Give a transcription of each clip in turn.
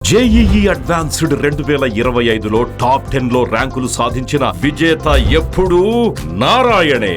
JEE advanced 2025లో top 10లో ర్యాంకులు సాధించిన విజేత ఎప్పుడూ నారాయణే.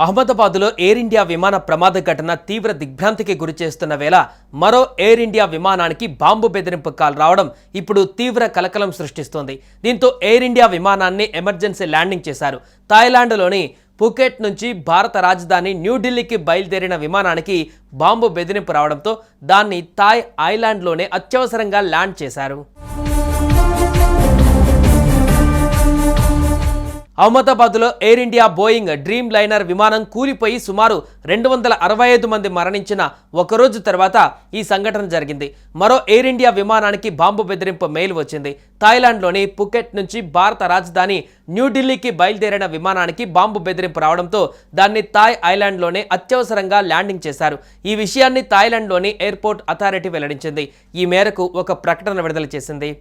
అహ్మదాబాద్లో ఎయిర్ ఇండియా విమాన ప్రమాద ఘటన తీవ్ర దిగ్భ్రాంతికి గురిచేస్తున్న వేళ మరో ఎయిర్ ఇండియా విమానానికి బాంబు బెదిరింపు కాల్ రావడం ఇప్పుడు తీవ్ర కలకలం సృష్టిస్తోంది. దీంతో ఎయిర్ ఇండియా విమానాన్ని ఎమర్జెన్సీ ల్యాండింగ్ చేశారు. థాయిలాండ్లోని ఫుకెట్ నుంచి భారత రాజధాని న్యూఢిల్లీకి బయలుదేరిన విమానానికి బాంబు బెదిరింపు రావడంతో దాన్ని థాయ్ ఐలాండ్లోనే అత్యవసరంగా ల్యాండ్ చేశారు. అహ్మదాబాద్లో air India Boeing dream liner విమానం కూలిపోయి సుమారు 265 మంది మరణించిన ఒకరోజు తర్వాత ఈ సంఘటన జరిగింది. మరో ఎయిర్ ఇండియా విమానానికి బాంబు బెదిరింపు మెయిల్ వచ్చింది. థాయిలాండ్లోని ఫుకెట్ నుంచి భారత రాజధాని న్యూఢిల్లీకి బయలుదేరిన విమానానికి బాంబు బెదిరింపు రావడంతో దాన్ని థాయ్ ఐలాండ్లోనే అత్యవసరంగా ల్యాండింగ్ చేశారు. ఈ విషయాన్ని థాయిలాండ్లోని ఎయిర్పోర్ట్ అథారిటీ వెల్లడించింది. ఈ మేరకు ఒక ప్రకటన విడుదల చేసింది.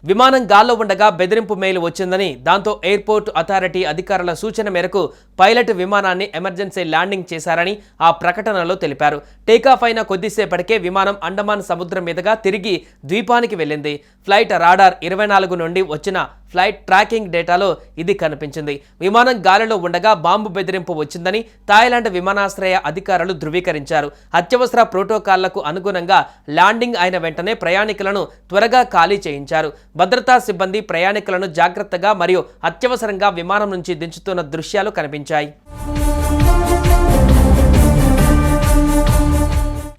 విమానం గాల్లో ఉండగా బెదిరింపు మెయిల్ వచ్చిందని, దాంతో ఎయిర్పోర్ట్ అథారిటీ అధికారుల సూచన మేరకు పైలట్ విమానాన్ని ఎమర్జెన్సీ ల్యాండింగ్ చేశారని ఆ ప్రకటనలో తెలిపారు. టేకాఫ్ అయిన కొద్దిసేపటికే విమానం అండమాన్ సముద్రం మీదుగా తిరిగి ద్వీపానికి వెళ్ళింది. ఫ్లైట్ రాడార్ 24 నుండి వచ్చిన ఫ్లైట్ ట్రాకింగ్ డేటాలో ఇది కనిపించింది. విమానం గాలిలో ఉండగా బాంబు బెదిరింపు వచ్చిందని థాయిలాండ్ విమానాశ్రయ అధికారులు ధృవీకరించారు. అత్యవసర ప్రోటోకాల్లకు అనుగుణంగా ల్యాండింగ్ అయిన వెంటనే ప్రయాణికులను త్వరగా ఖాళీ చేయించారు. భద్రతా సిబ్బంది ప్రయాణికులను జాగ్రత్తగా మరియు అత్యవసరంగా విమానం నుంచి దించుతున్న దృశ్యాలు కనిపించాయి.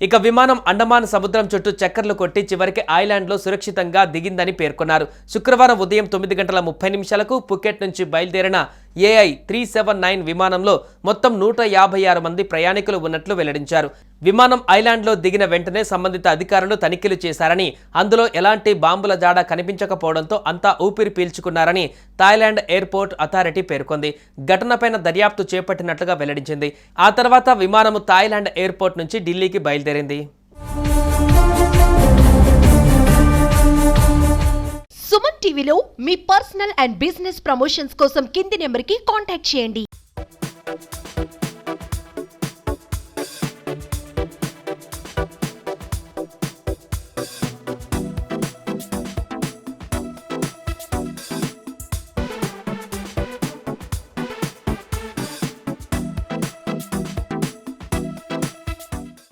ఇక విమానం అండమాన్ సముద్రం చుట్టూ చక్కర్లు కొట్టి చివరికి ఐలాండ్లో సురక్షితంగా దిగిందని పేర్కొన్నారు. శుక్రవారం ఉదయం 9:30 ఫుకెట్ నుంచి బయలుదేరిన AI 379 విమానంలో మొత్తం 156 మంది ప్రయాణికులు ఉన్నట్లు వెల్లడించారు. విమానం ఐలాండ్లో దిగిన వెంటనే సంబంధిత అధికారులు తనిఖీలు చేశారని, అందులో ఎలాంటి బాంబుల జాడ కనిపించకపోవడంతో అంతా ఊపిరి పీల్చుకున్నారని థాయిలాండ్ ఎయిర్పోర్ట్ అథారిటీ పేర్కొంది. ఘటనపైన దర్యాప్తు చేపట్టినట్లుగా వెల్లడించింది. ఆ తర్వాత విమానము థాయిలాండ్ ఎయిర్పోర్ట్ నుంచి ఢిల్లీకి బయలుదేరింది. సుమన్ టీవీలో మీ పర్సనల్ అండ్ బిజినెస్ ప్రమోషన్స్ కోసం కింది నెంబర్కి కాంటాక్ట్ చేయండి.